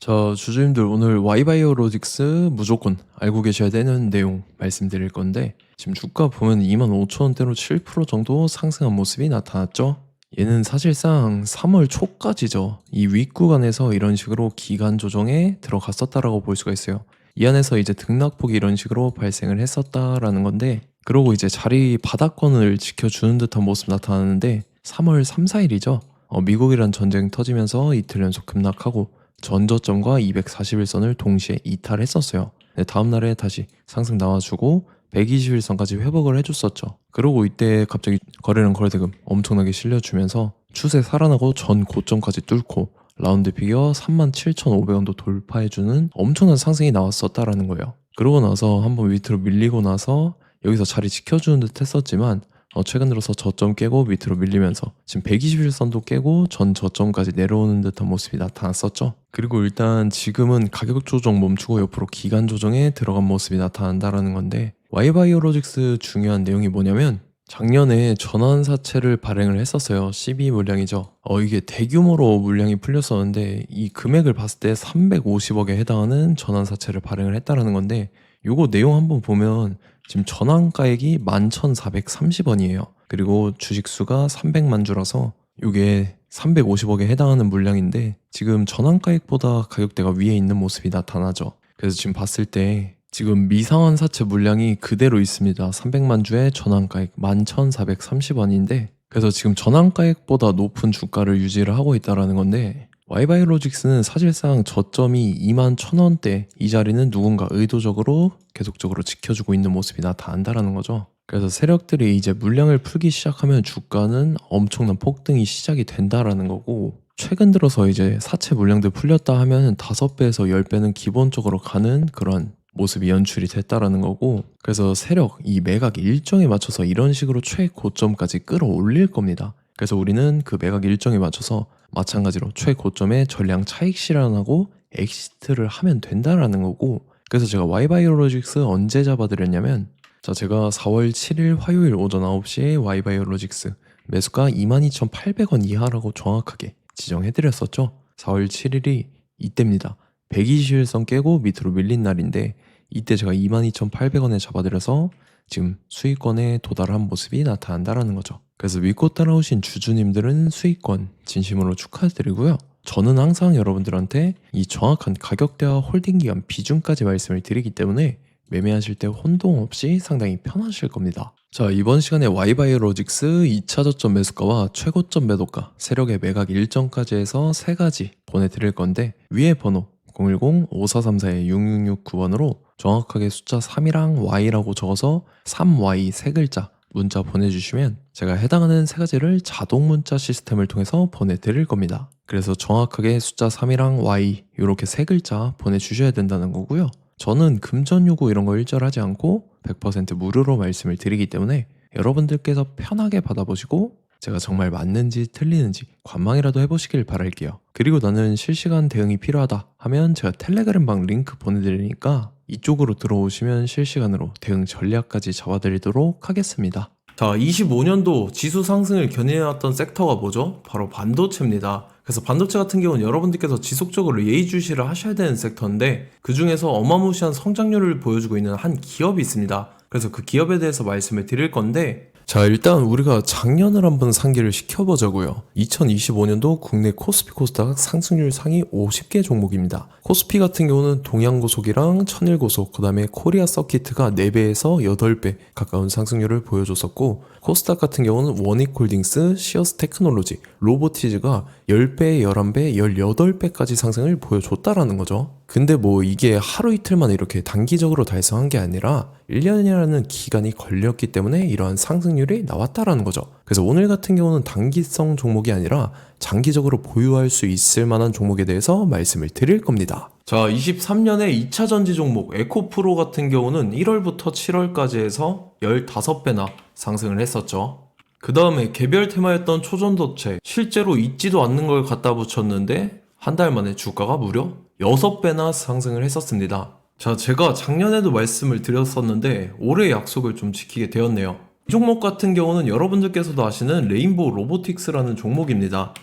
저 주주님들 오늘 와이바이오로직스 무조건 알고 계셔야 되는 내용 말씀드릴 건데 지금 주가 보면 25,000원대로 7% 정도 상승한 모습이 나타났죠. 얘는 사실상 3월 초까지죠. 이 윗구간에서 이런 식으로 기간 조정에 들어갔었다라고 볼 수가 있어요. 이 안에서 이제 등락폭이 이런 식으로 발생을 했었다라는 건데 그러고 이제 자리 바닥권을 지켜주는 듯한 모습 나타나는데 3월 3, 4일이죠. 미국이란 전쟁 터지면서 이틀 연속 급락하고 전저점과 241선을 동시에 이탈했었어요. 네, 다음날에 다시 상승 나와주고 121선까지 회복을 해줬었죠. 그리고 이때 갑자기 거래량 거래대금 엄청나게 실려주면서 추세 살아나고 전 고점까지 뚫고 라운드 피겨 37,500원도 돌파해주는 엄청난 상승이 나왔었다라는 거예요. 그러고 나서 한번 밑으로 밀리고 나서 여기서 자리 지켜주는 듯 했었지만 최근 들어서 저점 깨고 밑으로 밀리면서 지금 121선도 깨고 전 저점까지 내려오는 듯한 모습이 나타났었죠. 그리고 일단 지금은 가격 조정 멈추고 옆으로 기간 조정에 들어간 모습이 나타난다라는 건데 와이바이오로직스 중요한 내용이 뭐냐면 작년에 전환사채를 발행을 했었어요. 12 물량이죠. 이게 대규모로 물량이 풀렸었는데 이 금액을 봤을 때 350억에 해당하는 전환사채를 발행을 했다라는 건데 요거 내용 한번 보면 지금 전환가액이 11,430원이에요. 그리고 주식수가 300만 주라서 이게 350억에 해당하는 물량인데 지금 전환가액보다 가격대가 위에 있는 모습이 나타나죠. 그래서 지금 봤을 때 지금 미상환 사채 물량이 그대로 있습니다. 300만 주에 전환가액 11,430원인데 그래서 지금 전환가액보다 높은 주가를 유지를 하고 있다는 건데 와이바이로직스는 사실상 저점이 21,000원대 이 자리는 누군가 의도적으로 계속적으로 지켜주고 있는 모습이 나타난다는 거죠. 그래서 세력들이 이제 물량을 풀기 시작하면 주가는 엄청난 폭등이 시작이 된다라는 거고 최근 들어서 이제 사채 물량들 풀렸다 하면 5배에서 10배는 기본적으로 가는 그런 모습이 연출이 됐다라는 거고 그래서 세력 이 매각 일정에 맞춰서 이런 식으로 최고점까지 끌어올릴 겁니다. 그래서 우리는 그 매각 일정에 맞춰서 마찬가지로 최고점에 전량 차익 실현하고 엑시트를 하면 된다라는 거고 그래서 제가 와이바이오로직스 언제 잡아드렸냐면 제가 4월 7일 화요일 오전 9시에 와이바이오로직스 매수가 22,800원 이하라고 정확하게 지정해드렸었죠. 4월 7일이 이때입니다. 121선 깨고 밑으로 밀린 날인데 이때 제가 22,800원에 잡아드려서 지금 수익권에 도달한 모습이 나타난다라는 거죠. 그래서 믿고 따라오신 주주님들은 수익권 진심으로 축하드리고요. 저는 항상 여러분들한테 이 정확한 가격대와 홀딩기간 비중까지 말씀을 드리기 때문에 매매하실 때 혼동 없이 상당히 편하실 겁니다. 자, 이번 시간에 와이바이오로직스 2차 저점 매수가와 최고점 매도가, 세력의 매각 일정까지 해서 3가지 보내드릴 건데 위에 번호 010-5434-6669번으로 정확하게 숫자 3이랑 Y라고 적어서 3Y 3글자 문자 보내주시면 제가 해당하는 3가지를 자동 문자 시스템을 통해서 보내드릴 겁니다. 그래서 정확하게 숫자 3이랑 Y 이렇게 3글자 보내주셔야 된다는 거고요. 저는 금전 요구 이런 거 일절하지 않고 100% 무료로 말씀을 드리기 때문에 여러분들께서 편하게 받아보시고 제가 정말 맞는지 틀리는지 관망이라도 해보시길 바랄게요. 그리고 나는 실시간 대응이 필요하다 하면 제가 텔레그램방 링크 보내드리니까 이쪽으로 들어오시면 실시간으로 대응 전략까지 잡아드리도록 하겠습니다. 자, 25년도 지수 상승을 견인해왔던 섹터가 뭐죠? 바로 반도체입니다. 그래서 반도체 같은 경우는 여러분들께서 지속적으로 예의주시를 하셔야 되는 섹터인데 그 중에서 어마무시한 성장률을 보여주고 있는 한 기업이 있습니다. 그래서 그 기업에 대해서 말씀을 드릴 건데 자, 일단 우리가 작년을 한번 상기를 시켜보자고요. 2025년도 국내 코스피 코스닥 상승률 상위 50개 종목입니다. 코스피 같은 경우는 동양고속이랑 천일고속, 그 다음에 코리아 서키트가 4배에서 8배 가까운 상승률을 보여줬었고 코스닥 같은 경우는 원익홀딩스, 시어스 테크놀로지, 로보티즈가 10배, 11배, 18배까지 상승을 보여줬다라는 거죠. 근데 뭐 이게 하루 이틀 만에 이렇게 단기적으로 달성한 게 아니라 1년이라는 기간이 걸렸기 때문에 이러한 상승률이 나왔다라는 거죠. 그래서 오늘 같은 경우는 단기성 종목이 아니라 장기적으로 보유할 수 있을 만한 종목에 대해서 말씀을 드릴 겁니다. 자, 23년에 2차 전지 종목 에코프로 같은 경우는 1월부터 7월까지 해서 15배나 상승을 했었죠. 그 다음에 개별 테마였던 초전도체 실제로 있지도 않는 걸 갖다 붙였는데 한 달 만에 주가가 무려 6배나 상승을 했었습니다. 자, 제가 작년에도 말씀을 드렸었는데 올해 약속을 좀 지키게 되었네요. 이 종목 같은 경우는 여러분들께서도 아시는 레인보우 로보틱스라는 종목입니다.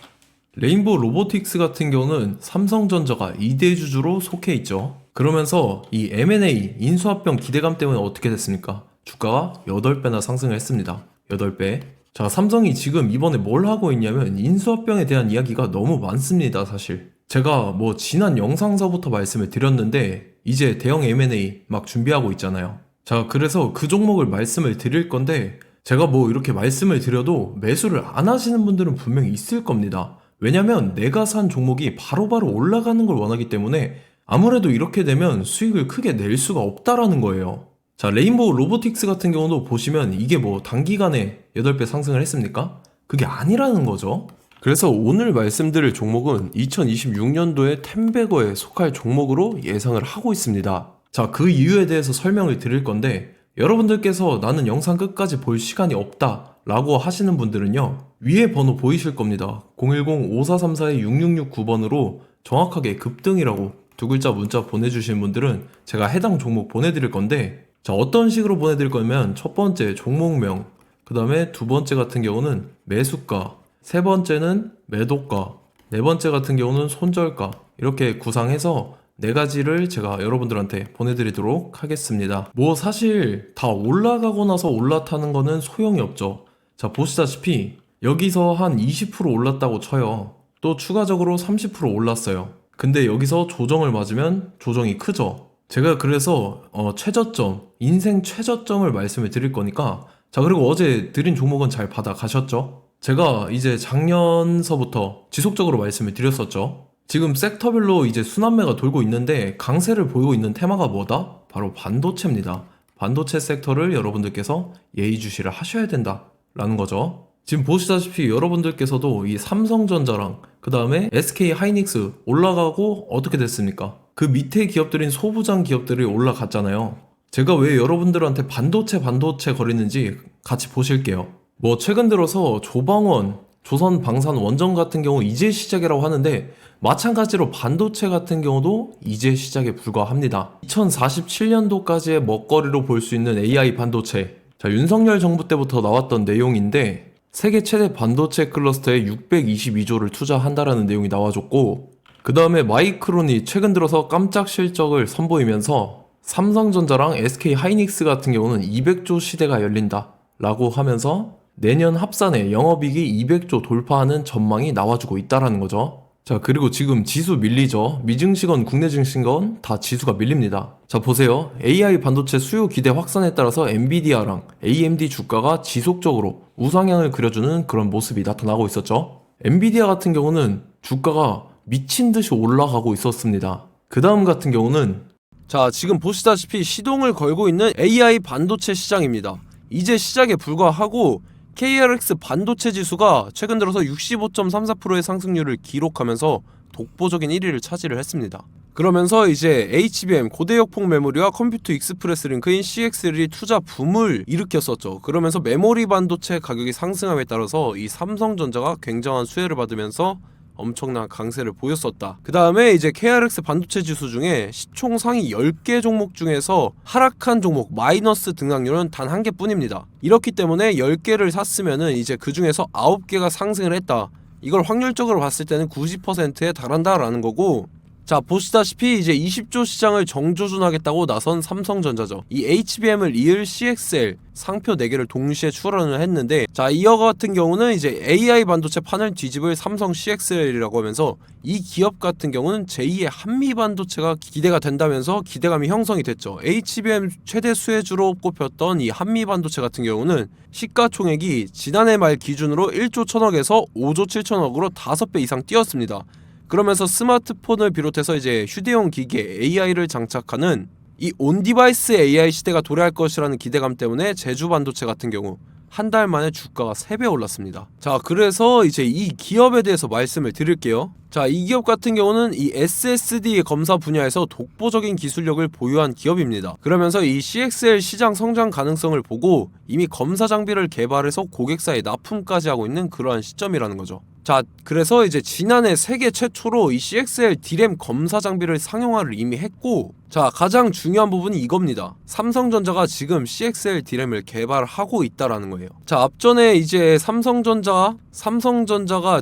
레인보우 로보틱스 같은 경우는 삼성전자가 2대 주주로 속해 있죠. 그러면서 이 M&A 인수합병 기대감 때문에 어떻게 됐습니까? 주가가 8배나 상승을 했습니다. 8배. 자, 삼성이 지금 이번에 뭘 하고 있냐면 인수합병에 대한 이야기가 너무 많습니다, 사실. 제가 뭐 지난 영상서부터 말씀을 드렸는데 이제 대형 M&A 막 준비하고 있잖아요. 자, 그래서 그 종목을 말씀을 드릴 건데 제가 뭐 이렇게 말씀을 드려도 매수를 안 하시는 분들은 분명히 있을 겁니다. 왜냐면 내가 산 종목이 바로바로 올라가는 걸 원하기 때문에 아무래도 이렇게 되면 수익을 크게 낼 수가 없다라는 거예요. 자, 레인보우 로보틱스 같은 경우도 보시면 이게 뭐 단기간에 8배 상승을 했습니까? 그게 아니라는 거죠. 그래서 오늘 말씀드릴 종목은 2026년도에 템베거에 속할 종목으로 예상을 하고 있습니다. 자, 그 이유에 대해서 설명을 드릴 건데 여러분들께서 나는 영상 끝까지 볼 시간이 없다 라고 하시는 분들은요, 위에 번호 보이실 겁니다. 010-5434-6669번으로 정확하게 급등이라고 두 글자 문자 보내주신 분들은 제가 해당 종목 보내드릴 건데, 자, 어떤 식으로 보내드릴 거냐면 첫 번째 종목명, 그 다음에 두 번째 같은 경우는 매수가, 세 번째는 매도가, 네 번째 같은 경우는 손절가, 이렇게 구상해서 네 가지를 제가 여러분들한테 보내드리도록 하겠습니다. 뭐 사실 다 올라가고 나서 올라타는 거는 소용이 없죠. 자, 보시다시피 여기서 한 20% 올랐다고 쳐요. 또 추가적으로 30% 올랐어요. 근데 여기서 조정을 맞으면 조정이 크죠. 제가 그래서 최저점, 인생 최저점을 말씀을 드릴 거니까, 자, 그리고 어제 드린 종목은 잘 받아 가셨죠? 제가 이제 작년서부터 지속적으로 말씀을 드렸었죠. 지금 섹터별로 이제 순환매가 돌고 있는데 강세를 보이고 있는 테마가 뭐다? 바로 반도체입니다. 반도체 섹터를 여러분들께서 예의주시를 하셔야 된다라는 거죠. 지금 보시다시피 여러분들께서도 이 삼성전자랑 그 다음에 SK 하이닉스 올라가고 어떻게 됐습니까? 그 밑에 기업들인 소부장 기업들이 올라갔잖아요. 제가 왜 여러분들한테 반도체 거리는지 같이 보실게요. 뭐 최근 들어서 조방원, 조선방산 원전 같은 경우 이제 시작이라고 하는데 마찬가지로 반도체 같은 경우도 이제 시작에 불과합니다. 2047년도까지의 먹거리로 볼 수 있는 AI 반도체. 자, 윤석열 정부 때부터 나왔던 내용인데 세계 최대 반도체 클러스터에 622조를 투자한다라는 내용이 나와줬고, 그 다음에 마이크론이 최근 들어서 깜짝 실적을 선보이면서 삼성전자랑 SK 하이닉스 같은 경우는 200조 시대가 열린다 라고 하면서 내년 합산에 영업이익이 200조 돌파하는 전망이 나와주고 있다라는 거죠. 자, 그리고 지금 지수 밀리죠. 미증시건 국내 증시건 다 지수가 밀립니다. 자, 보세요. AI 반도체 수요 기대 확산에 따라서 엔비디아랑 AMD 주가가 지속적으로 우상향을 그려주는 그런 모습이 나타나고 있었죠. 엔비디아 같은 경우는 주가가 미친 듯이 올라가고 있었습니다. 그 다음 같은 경우는, 자, 지금 보시다시피 시동을 걸고 있는 AI 반도체 시장입니다. 이제 시작에 불과하고 KRX 반도체 지수가 최근 들어서 65.34%의 상승률을 기록하면서 독보적인 1위를 차지를 했습니다. 그러면서 이제 HBM 고대역폭 메모리와 컴퓨터 익스프레스 링크인 CXL이 투자 붐을 일으켰었죠. 그러면서 메모리 반도체 가격이 상승함에 따라서 이 삼성전자가 굉장한 수혜를 받으면서 엄청난 강세를 보였었다. 그 다음에 이제 KRX 반도체 지수 중에 시총 상위 10개 종목 중에서 하락한 종목 마이너스 등락률은 단 1개뿐입니다. 이렇기 때문에 10개를 샀으면은 이제 그 중에서 9개가 상승을 했다. 이걸 확률적으로 봤을 때는 90%에 달한다라는 거고, 자, 보시다시피 이제 20조 시장을 정조준하겠다고 나선 삼성전자죠. 이 HBM을 이을 CXL 상표 4개를 동시에 출원을 했는데, 자, 이어 같은 경우는 이제 AI 반도체 판을 뒤집을 삼성 CXL이라고 하면서 이 기업 같은 경우는 제2의 한미 반도체가 기대가 된다면서 기대감이 형성이 됐죠. HBM 최대 수혜주로 꼽혔던 이 한미 반도체 같은 경우는 시가총액이 지난해 말 기준으로 1조 1000억에서 5조 7천억으로 5배 이상 뛰었습니다. 그러면서 스마트폰을 비롯해서 이제 휴대용 기기에 AI를 장착하는 이 온디바이스 AI 시대가 도래할 것이라는 기대감 때문에 제주 반도체 같은 경우 한 달 만에 주가가 3배 올랐습니다. 자, 그래서 이제 이 기업에 대해서 말씀을 드릴게요. 자, 이 기업 같은 경우는 이 SSD 검사 분야에서 독보적인 기술력을 보유한 기업입니다. 그러면서 이 CXL 시장 성장 가능성을 보고 이미 검사 장비를 개발해서 고객사에 납품까지 하고 있는 그러한 시점이라는 거죠. 자, 그래서 이제 지난해 세계 최초로 이 CXL D램 검사 장비를 상용화를 이미 했고, 자, 가장 중요한 부분이 이겁니다. 삼성전자가 지금 CXL D램을 개발하고 있다라는 거예요. 자, 앞전에 이제 삼성전자가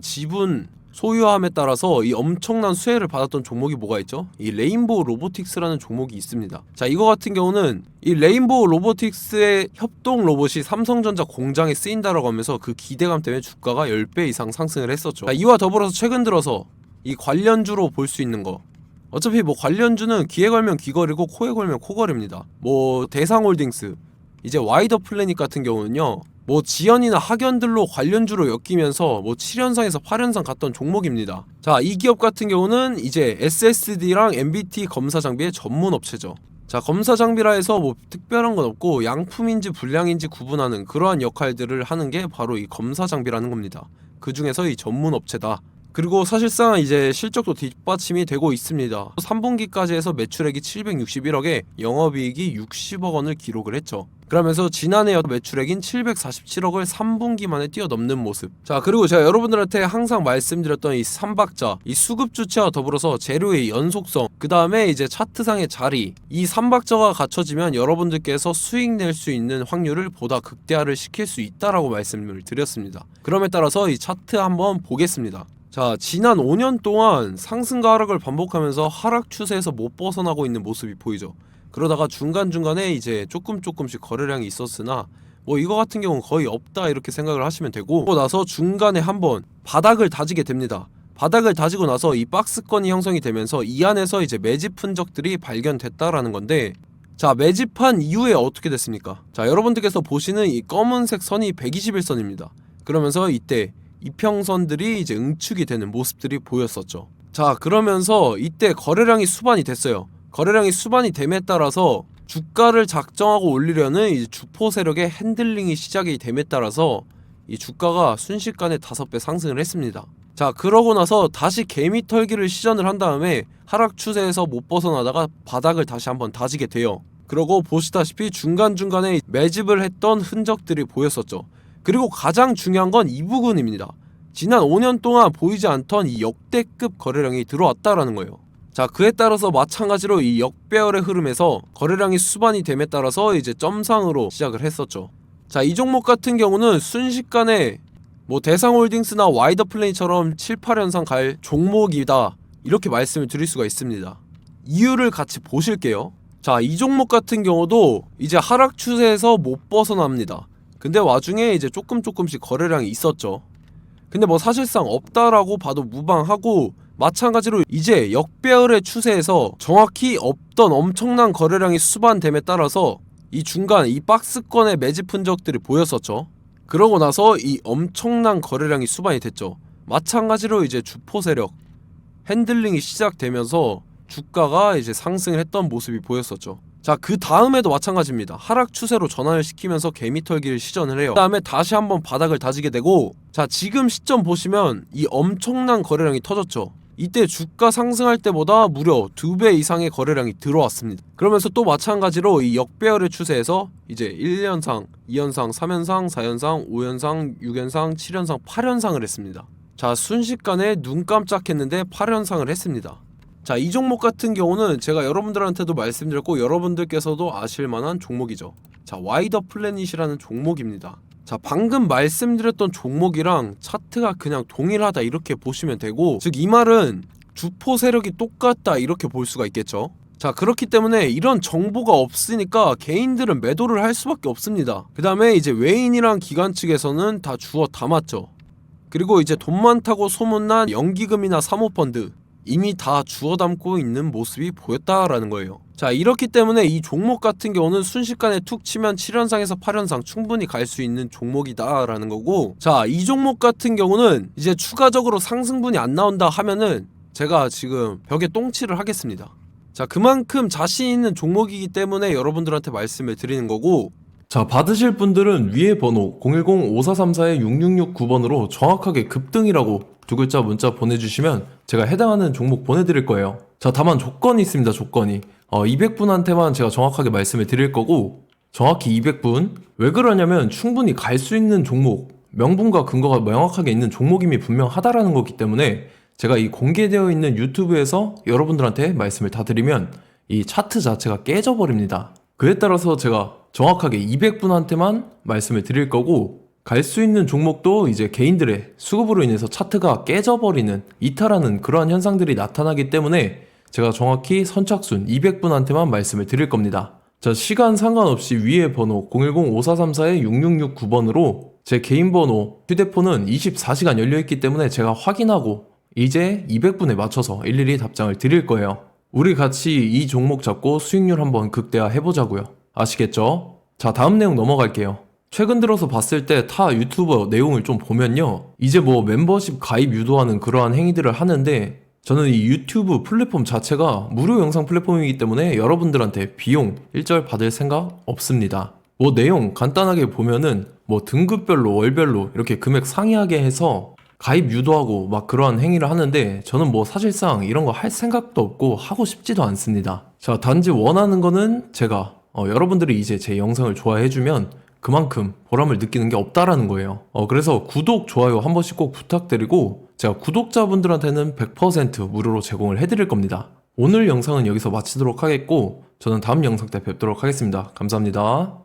지분 소유함에 따라서 이 엄청난 수혜를 받았던 종목이 뭐가 있죠? 이 레인보우 로보틱스라는 종목이 있습니다. 자, 이거 같은 경우는 이 레인보우 로보틱스의 협동 로봇이 삼성전자 공장에 쓰인다라고 하면서 그 기대감 때문에 주가가 10배 이상 상승을 했었죠. 자, 이와 더불어서 최근 들어서 이 관련주로 볼 수 있는 거, 어차피 뭐 관련주는 귀에 걸면 귀걸이고 코에 걸면 코걸입니다. 뭐 대상홀딩스, 이제 와이더 플래닛 같은 경우는요, 뭐 지연이나 학연들로 관련주로 엮이면서 뭐 7연상에서 8연상 갔던 종목입니다. 자, 이 기업 같은 경우는 이제 SSD랑 MBT 검사 장비의 전문 업체죠. 자, 검사 장비라 해서 뭐 특별한 건 없고 양품인지 불량인지 구분하는 그러한 역할들을 하는 게 바로 이 검사 장비라는 겁니다. 그 중에서 이 전문 업체다. 그리고 사실상 이제 실적도 뒷받침이 되고 있습니다. 3분기까지 해서 매출액이 761억에 영업이익이 60억 원을 기록을 했죠. 그러면서 지난해 매출액인 747억을 3분기 만에 뛰어넘는 모습. 자, 그리고 제가 여러분들한테 항상 말씀드렸던 이 3박자, 이 수급 주체와 더불어서 재료의 연속성, 그 다음에 이제 차트상의 자리, 이 3박자가 갖춰지면 여러분들께서 수익 낼 수 있는 확률을 보다 극대화를 시킬 수 있다라고 말씀을 드렸습니다. 그럼에 따라서 이 차트 한번 보겠습니다. 자, 지난 5년 동안 상승과 하락을 반복하면서 하락 추세에서 못 벗어나고 있는 모습이 보이죠. 그러다가 중간중간에 이제 조금씩 거래량이 있었으나 뭐 이거 같은 경우는 거의 없다 이렇게 생각을 하시면 되고, 그러고 나서 중간에 한번 바닥을 다지게 됩니다. 바닥을 다지고 나서 이 박스권이 형성이 되면서 이 안에서 이제 매집 흔적들이 발견됐다라는 건데, 자, 매집한 이후에 어떻게 됐습니까? 자, 여러분들께서 보시는 이 검은색 선이 121선입니다. 그러면서 이때 이평선들이 이제 응축이 되는 모습들이 보였었죠. 자, 그러면서 이때 거래량이 수반이 됐어요. 거래량이 수반이 됨에 따라서 주가를 작정하고 올리려는 이 주포 세력의 핸들링이 시작이 됨에 따라서 이 주가가 순식간에 5배 상승을 했습니다. 자, 그러고 나서 다시 개미 털기를 시전을 한 다음에 하락 추세에서 못 벗어나다가 바닥을 다시 한번 다지게 돼요. 그러고 보시다시피 중간중간에 매집을 했던 흔적들이 보였었죠. 그리고 가장 중요한 건 이 부분입니다. 지난 5년 동안 보이지 않던 이 역대급 거래량이 들어왔다라는 거예요. 자, 그에 따라서 마찬가지로 이 역배열의 흐름에서 거래량이 수반이 됨에 따라서 이제 점상으로 시작을 했었죠. 자, 이 종목 같은 경우는 순식간에 뭐 대상홀딩스나 와이더 플레이처럼 7, 8연상 갈 종목이다 이렇게 말씀을 드릴 수가 있습니다. 이유를 같이 보실게요. 자, 이 종목 같은 경우도 이제 하락 추세에서 못 벗어납니다. 근데 와중에 이제 조금씩 거래량이 있었죠. 근데 뭐 사실상 없다라고 봐도 무방하고, 마찬가지로 이제 역배열의 추세에서 정확히 없던 엄청난 거래량이 수반됨에 따라서 이 중간 이 박스권의 매집 흔적들이 보였었죠. 그러고 나서 이 엄청난 거래량이 수반이 됐죠. 마찬가지로 이제 주포 세력 핸들링이 시작되면서 주가가 이제 상승을 했던 모습이 보였었죠. 자, 그 다음에도 마찬가지입니다. 하락 추세로 전환을 시키면서 개미털기를 시전을 해요. 그 다음에 다시 한번 바닥을 다지게 되고, 자, 지금 시점 보시면 이 엄청난 거래량이 터졌죠. 이때 주가 상승할 때보다 무려 2배 이상의 거래량이 들어왔습니다. 그러면서 또 마찬가지로 이 역배열의 추세에서 이제 1연상, 2연상, 3연상, 4연상, 5연상, 6연상, 7연상, 8연상을 했습니다. 자, 순식간에 눈 깜짝했는데 8연상을 했습니다. 자, 이 종목 같은 경우는 제가 여러분들한테도 말씀드렸고 여러분들께서도 아실만한 종목이죠. 자, 와이더 플래닛이라는 종목입니다. 자, 방금 말씀드렸던 종목이랑 차트가 그냥 동일하다 이렇게 보시면 되고, 즉 이 말은 주포 세력이 똑같다 이렇게 볼 수가 있겠죠. 자, 그렇기 때문에 이런 정보가 없으니까 개인들은 매도를 할 수밖에 없습니다. 그 다음에 이제 외인이랑 기관 측에서는 다 주워 담았죠. 그리고 이제 돈 많다고 소문난 연기금이나 사모펀드 이미 다 주워 담고 있는 모습이 보였다라는 거예요. 자, 이렇기 때문에 이 종목 같은 경우는 순식간에 툭 치면 7연상에서 8연상 충분히 갈 수 있는 종목이다 라는 거고, 자, 이 종목 같은 경우는 이제 추가적으로 상승분이 안 나온다 하면은 제가 지금 벽에 똥칠을 하겠습니다. 자, 그만큼 자신 있는 종목이기 때문에 여러분들한테 말씀을 드리는 거고, 자, 받으실 분들은 위에 번호 010-5434-6669번으로 정확하게 급등이라고 두 글자 문자 보내주시면 제가 해당하는 종목 보내드릴 거예요. 자, 다만 조건이 있습니다. 조건이 200분한테만 제가 정확하게 말씀을 드릴 거고, 정확히 200분. 왜 그러냐면 충분히 갈 수 있는 종목, 명분과 근거가 명확하게 있는 종목임이 분명하다라는 거기 때문에 제가 이 공개되어 있는 유튜브에서 여러분들한테 말씀을 다 드리면 이 차트 자체가 깨져버립니다. 그에 따라서 제가 정확하게 200분한테만 말씀을 드릴 거고, 갈 수 있는 종목도 이제 개인들의 수급으로 인해서 차트가 깨져버리는 이탈하는 그러한 현상들이 나타나기 때문에 제가 정확히 선착순 200분한테만 말씀을 드릴 겁니다. 자, 시간 상관없이 위에 번호 010-5434-6669번으로 제 개인 번호 휴대폰은 24시간 열려있기 때문에 제가 확인하고 이제 200분에 맞춰서 일일이 답장을 드릴 거예요. 우리 같이 이 종목 잡고 수익률 한번 극대화 해보자고요. 아시겠죠? 자, 다음 내용 넘어갈게요. 최근 들어서 봤을 때 타 유튜버 내용을 좀 보면요, 이제 뭐 멤버십 가입 유도하는 그러한 행위들을 하는데, 저는 이 유튜브 플랫폼 자체가 무료 영상 플랫폼이기 때문에 여러분들한테 비용 일절 받을 생각 없습니다. 뭐 내용 간단하게 보면은 뭐 등급별로 월별로 이렇게 금액 상이하게 해서 가입 유도하고 막 그러한 행위를 하는데, 저는 뭐 사실상 이런 거 할 생각도 없고 하고 싶지도 않습니다. 자, 단지 원하는 거는 제가 여러분들이 이제 제 영상을 좋아해주면 그만큼 보람을 느끼는 게 없다라는 거예요. 그래서 구독, 좋아요 한 번씩 꼭 부탁드리고, 제가 구독자분들한테는 100% 무료로 제공을 해드릴 겁니다. 오늘 영상은 여기서 마치도록 하겠고, 저는 다음 영상 때 뵙도록 하겠습니다. 감사합니다.